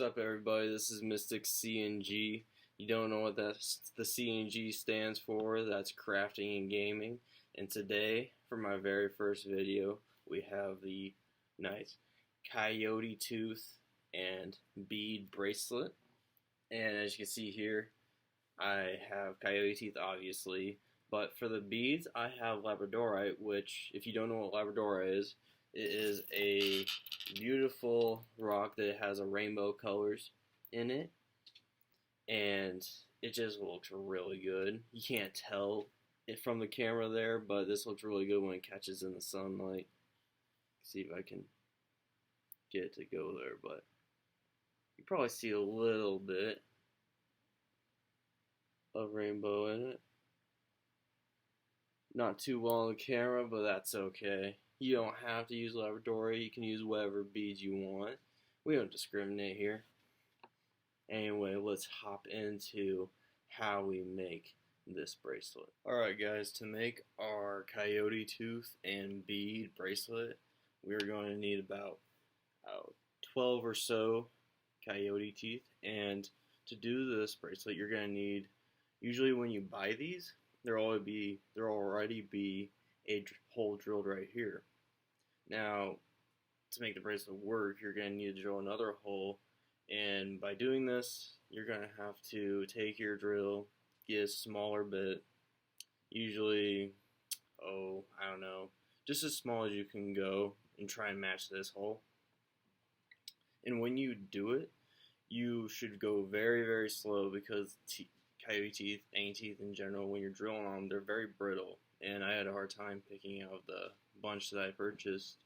What's up, everybody? This is Mystic CNG. You don't know what the CNG stands for? That's crafting and gaming. And today, for my very first video, we have the nice Coyote Tooth and bead bracelet. And as you can see here, I have coyote teeth, obviously. But for the beads, I have labradorite, which, if you don't know what labradorite is, it is a beautiful rock that has a rainbow colors in it, and it just looks really good. You can't tell it from the camera there, but this looks really good when it catches in the sunlight. See if I can get it to go there, but you probably see a little bit of rainbow in it. Not too well on the camera, but that's okay. You don't have to use labradorite. You can use whatever beads you want. We don't discriminate here. Anyway, let's hop into how we make this bracelet. Alright guys, to make our coyote tooth and bead bracelet, we're going to need about 12 or so coyote teeth. And to do this bracelet, you're going to need, usually when you buy these, there'll already be a hole drilled right here. Now, to make the bracelet work, you're going to need to drill another hole, and by doing this, you're going to have to take your drill, get a smaller bit, usually, I don't know, just as small as you can go, and try and match this hole. And when you do it, you should go very, very slow, because coyote teeth, any teeth in general, when you're drilling on them, they're very brittle, and I had a hard time picking out the bunch that I purchased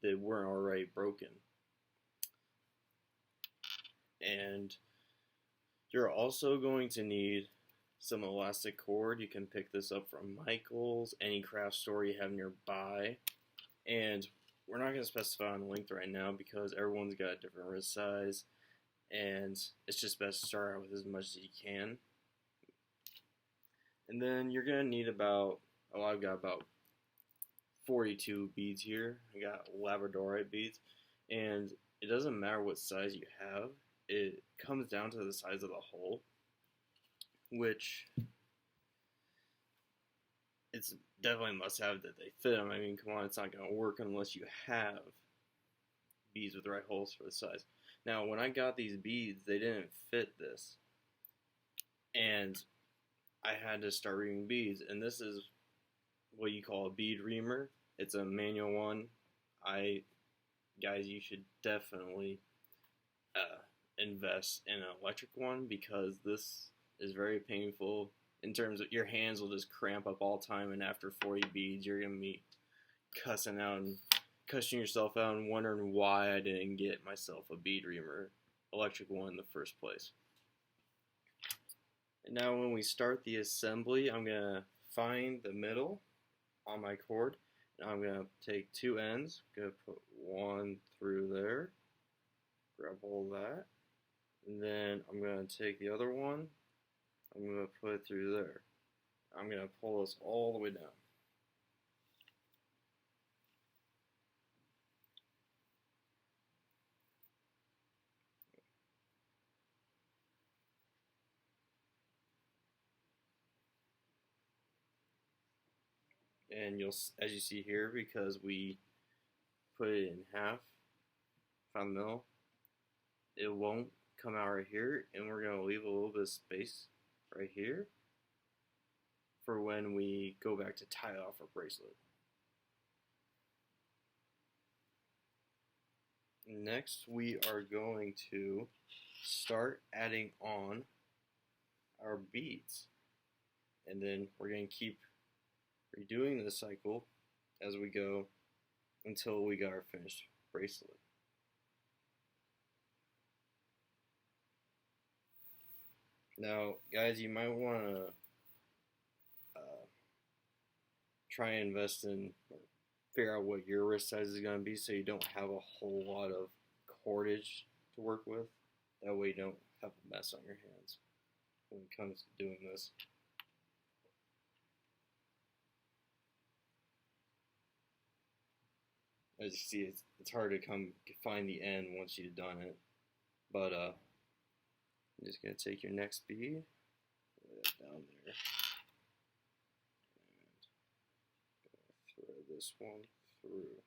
that weren't already broken. And you're also going to need some elastic cord. You can pick this up from Michael's, any craft store you have nearby, and we're not going to specify on length right now because everyone's got a different wrist size, and it's just best to start out with as much as you can. And then you're going to need I've got about 42 beads here. I got labradorite beads, and it doesn't matter what size you have. It comes down to the size of the hole, which it's definitely a must-have that they fit them. I mean, come on, it's not going to work unless you have beads with the right holes for the size. Now, when I got these beads, they didn't fit this, and I had to start reaming beads, and this is what you call a bead reamer. It's a manual one. Guys, you should definitely invest in an electric one, because this is very painful in terms of your hands will just cramp up all the time, and after 40 beads you're going to be cussing yourself out and wondering why I didn't get myself a bead reamer electric one in the first place. And now when we start the assembly, I'm going to find the middle on my cord, and I'm going to take two ends, I'm going to put one through there, grab all that, and then I'm going to take the other one, I'm going to put it through there. I'm going to pull this all the way down. And as you see here, because we put it in half, found the middle, it won't come out right here, and we're going to leave a little bit of space right here for when we go back to tie off our bracelet. Next, we are going to start adding on our beads, and then we're going to keep redoing this cycle as we go until we got our finished bracelet. Now, guys, you might want to try and invest in, or figure out what your wrist size is going to be, so you don't have a whole lot of cordage to work with. That way you don't have a mess on your hands when it comes to doing this. As you see, it's hard to find the end once you've done it. But I'm just gonna take your next bead, put it down there, and thread this one through.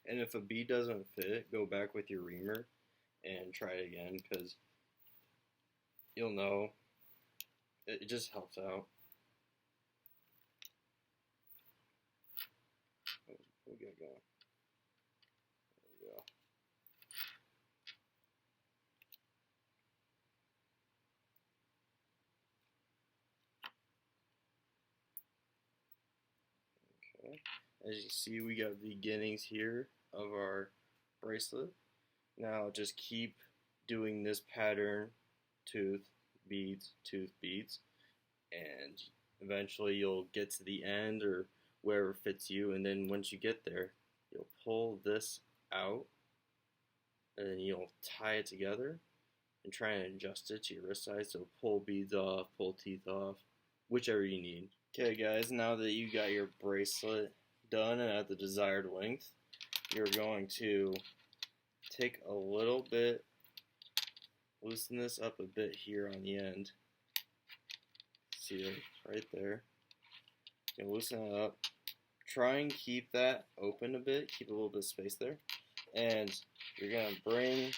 And if a bead doesn't fit, go back with your reamer and try it again, because you'll know. It just helps out. We'll get going. There we go. Okay. As you see, we got the beginnings here of our bracelet. Now just keep doing this pattern, tooth, beads, and eventually you'll get to the end or wherever fits you, and then once you get there, you'll pull this out, and then you'll tie it together and try and adjust it to your wrist size. So pull beads off, pull teeth off, whichever you need. Okay guys, now that you got your bracelet done and at the desired length, you're going to take a little bit, loosen this up a bit here on the end. See it right there. You can loosen it up. Try and keep that open a bit, keep a little bit of space there. And you're going to bring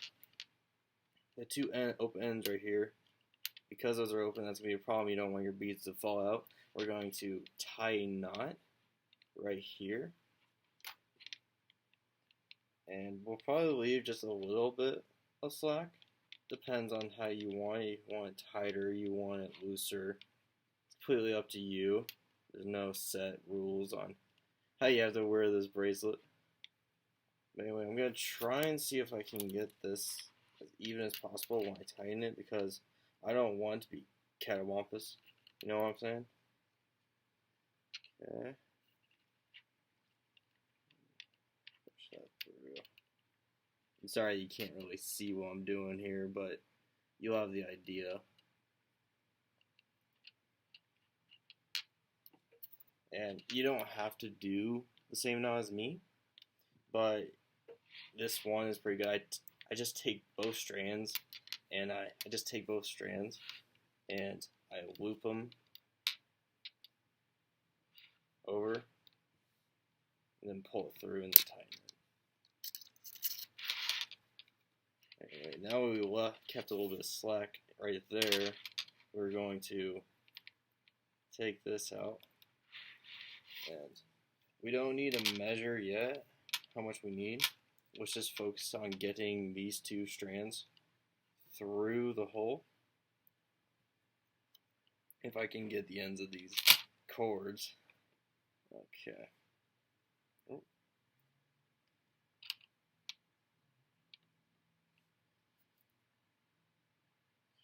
the two open ends right here. Because those are open, that's going to be a problem. You don't want your beads to fall out. We're going to tie a knot right here. And we'll probably leave just a little bit of slack. Depends on how you want it. You want it tighter, you want it looser. It's completely up to you. There's no set rules on how you have to wear this bracelet. But anyway, I'm going to try and see if I can get this as even as possible when I tighten it, because I don't want to be catawampus. You know what I'm saying? Okay. Push that through. I'm sorry you can't really see what I'm doing here, but you'll have the idea. And you don't have to do the same knot as me, but this one is pretty good. I just take both strands, and I just take both strands, and I loop them over, and then pull it through and then tighten it. Anyway, now we kept a little bit of slack right there. We're going to take this out, and we don't need to measure yet how much we need. Let's just focus on getting these two strands through the hole. If I can get the ends of these cords. Okay. Oh.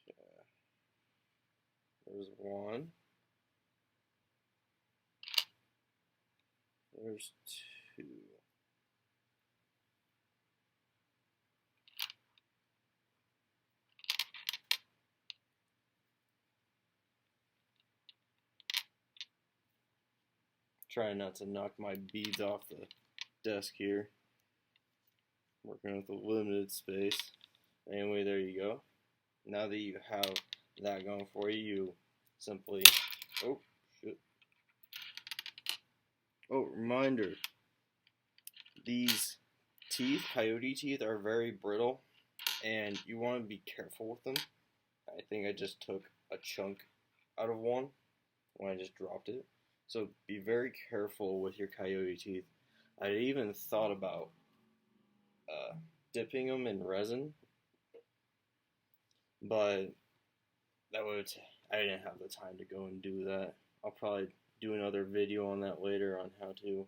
Okay. There's one. There's two. Trying not to knock my beads off the desk here. Working with a limited space. Anyway, there you go. Now that you have that going for you, you simply, oh shit. Oh, reminder, these teeth, coyote teeth, are very brittle, and you want to be careful with them. I think I just took a chunk out of one when I just dropped it. So be very careful with your coyote teeth. I even thought about dipping them in resin, but I didn't have the time to go and do that. I'll probably do another video on that later on how to.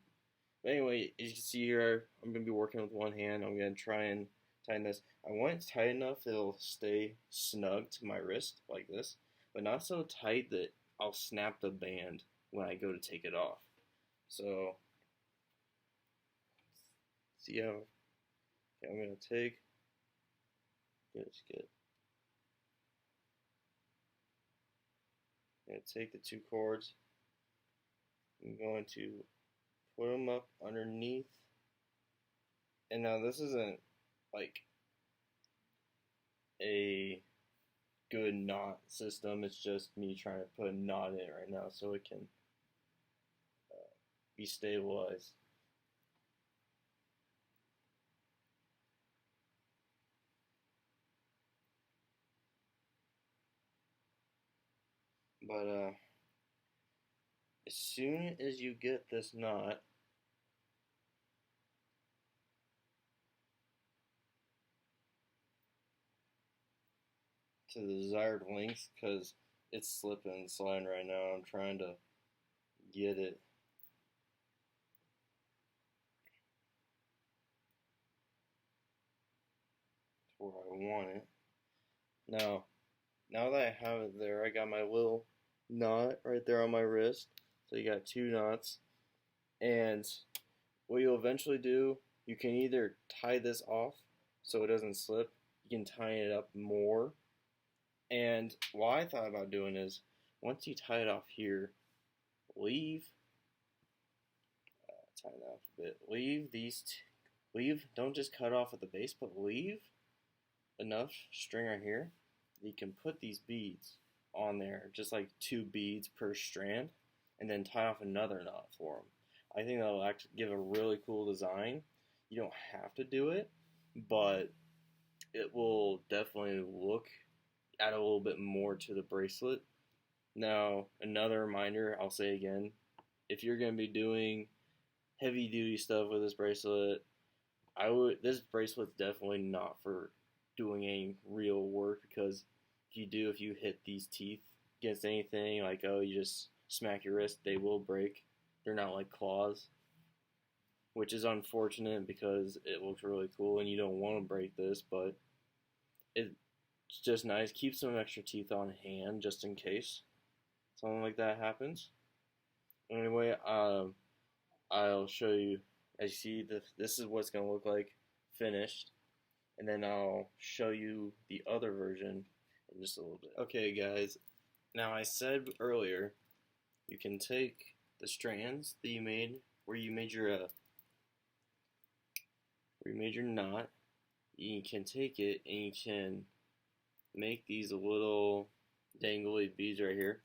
But anyway, as you can see here, I'm going to be working with one hand. I'm going to try and tighten this. I want it tight enough that it'll stay snug to my wrist like this, but not so tight that I'll snap the band when I go to take it off. So, see how, okay, I'm going to take the two cords. I'm going to put them up underneath. And now this isn't like a good knot system, it's just me trying to put a knot in it right now so it can be stabilized. But as soon as you get this knot, to the desired length, because it's slipping and sliding right now, I'm trying to get it to where I want it. Now that I have it there, I got my little knot right there on my wrist. So you got two knots. And what you'll eventually do, you can either tie this off so it doesn't slip. You can tie it up more. And what I thought about doing is, once you tie it off here, tie that off a bit. Don't just cut off at the base, but leave enough string right here that you can put these beads on there, just like 2 beads per strand, and then tie off another knot for them. I think that'll actually give a really cool design. You don't have to do it, but it will definitely add a little bit more to the bracelet. Now, another reminder, I'll say again, if you're going to be doing heavy duty stuff with this bracelet, this bracelet's definitely not for doing any real work, because if you hit these teeth against anything, like, oh, you just smack your wrist, they will break. They're not like claws, which is unfortunate because it looks really cool and you don't want to break this, but it's just nice. Keep some extra teeth on hand just in case something like that happens. Anyway, I'll show you. As you see, this is what it's going to look like finished, and then I'll show you the other version in just a little bit. Okay, guys, now I said earlier, you can take the strands that you made, where you made your knot, you can take it and you can make these little dangly beads right here.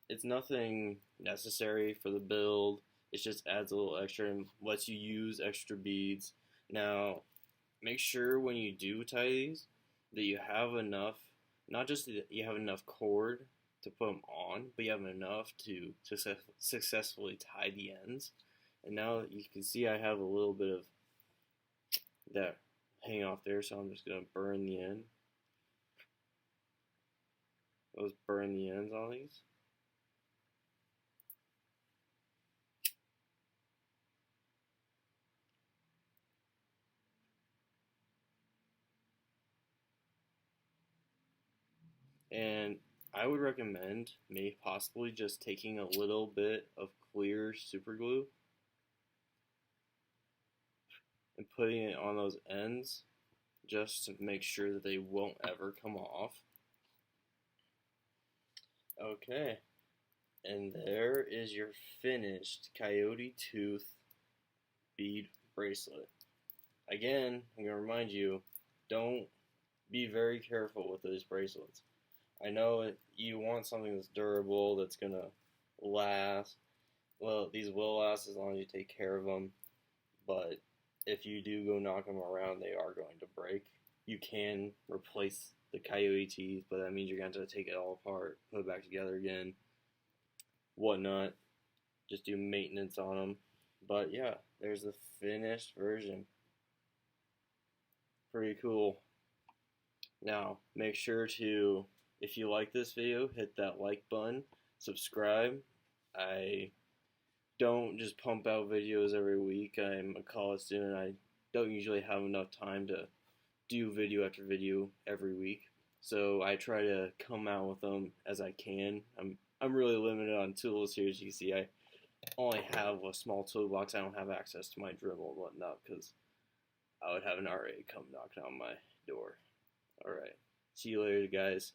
It's nothing necessary for the build, it just adds a little extra and lets you use extra beads. Now, make sure when you do tie these that you have enough, not just that you have enough cord to put them on, but you have enough to successfully tie the ends. And now you can see I have a little bit of that hanging off there, so I'm just going to burn the end. Let's burn the ends on these. And I would recommend maybe possibly just taking a little bit of clear super glue and putting it on those ends just to make sure that they won't ever come off. Okay, and there is your finished Coyote Tooth bead bracelet. Again, I'm going to remind you, don't be very careful with those bracelets. I know you want something that's durable, that's going to last. Well, these will last as long as you take care of them, but if you do go knock them around, they are going to break. You can replace the coyote teeth, but that means you're going to have to take it all apart, put it back together again, whatnot. Just do maintenance on them. But yeah, there's the finished version. Pretty cool. Now, make sure to, if you like this video, hit that like button, subscribe. I don't just pump out videos every week. I'm a college student. I don't usually have enough time to do video after video every week. So I try to come out with them as I can. I'm really limited on tools here, as you can see. I only have a small toolbox. I don't have access to my Dremel and whatnot because I would have an RA come knocking on my door. Alright, see you later, guys.